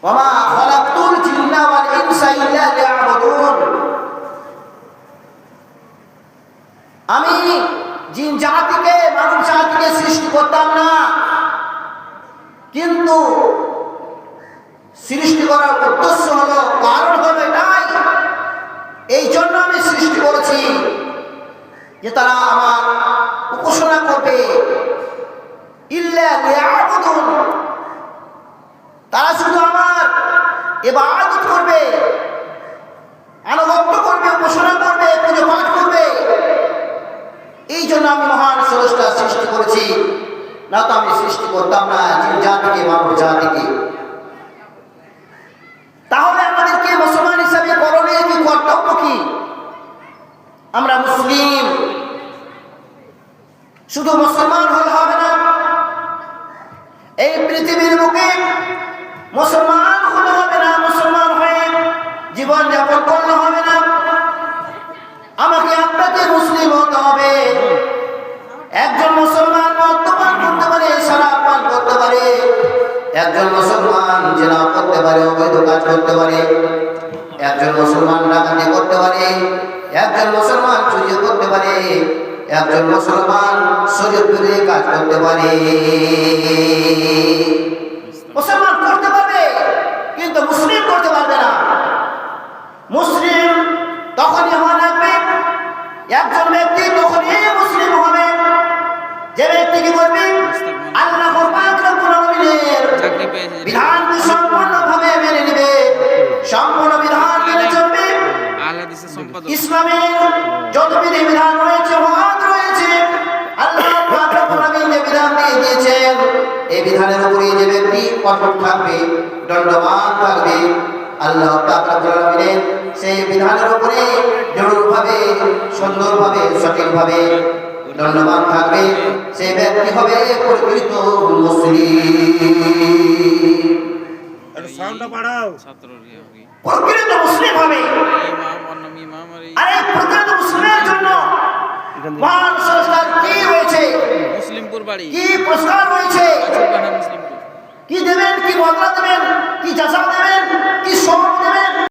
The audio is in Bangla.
ওয়া মা খালাকতুল জিন্না ওয়াল ইনসা ইল্লা লিয়াবুদুন। আমি জিন জাতিকে মানব জাতিকে সৃষ্টি করতাম না, কিন্তু সৃষ্টি করার উদ্দেশ্য হলো, কারণ হলো এটাই, এই জন্য আমি সৃষ্টি করেছি যে তারা আমার উপাসনা করবে। ইল্লা লিয়াবুদুন, তারা শুধু আমার ইবাদত করবে, আনুগত্য করবে, উপাসনা করবে, পুজো পাঠ করবে। এই জন্য আমি মহান স্রষ্টা সৃষ্টি করেছি, না তো আমি সৃষ্টি করতাম না জিন জাতিকে মানব জাতিকে। তাহলে আমাদেরকে মুসলমান হিসাবে করণীয় কি, কর্তব্য কি? আমরা মুসলিম, শুধু মুসলমান হলে হবে না, এই পৃথিবীর বুকে মুসলমান হলে হবে না, মুসলমান হয়ে জীবন যাপন করলে হবে না, আমাকে আপনাকে মুসলিম হতে হবে। একজন মুসলমান মদ্যপান করতে পারে, শরাব পান করতে পারে, একজন মুসলমান জিনা করতে পারে, অবৈধ কাজ করতে পারে, একজন মুসলমান ডাকাতি করতে পারে, একজন মুসলমান চুরি করতে পারে, একজন মুসলমান শরীয়ত বিরোধী কাজ করতে পারে। মুসলমান করতে পারবে, কিন্তু মুসলিম করতে পারবে না। মুসলিম তখনই হওয়া লাগবে, একজন ব্যক্তি তখনই মুসলিম হবে যে ব্যক্তি কি করবে, আল্লাহ পাক রব্বুল আলামিনের বিধানকে সম্পূর্ণভাবে মেনে নেবে, সম্পূর্ণ বিধান মেনে চলবে। ইসলামের যত বিধান রয়েছে, মত রয়েছে, আল্লাহ পাক রব্বুল আলামিন যে বিধান দিয়ে দিয়েছেন, এই বিধানের উপরে যে ব্যক্তি কঠোর থাকবে, দণ্ডবান থাকবে, আল্লাহ পাক রব্বুল আলামিনের সেই বিধানের উপরে দৃঢ়ভাবে, সুন্দরভাবে, সঠিকভাবে দণ্ডবান থাকবে, সেই ব্যক্তি হবে প্রকৃত মুসলিম। সাউন্ডটা বাড়াও। প্রকৃত মুসলিম হবে। আরে প্রকৃত মুসলিমের জন্য মহান সংস্কার কি রয়েছে, মুসলিমপুর বাড়ি, কি পুরস্কার রয়েছে, কি দেবেন, কি বদলা দেবেন, কি জাযা দেবেন, কি সম্মান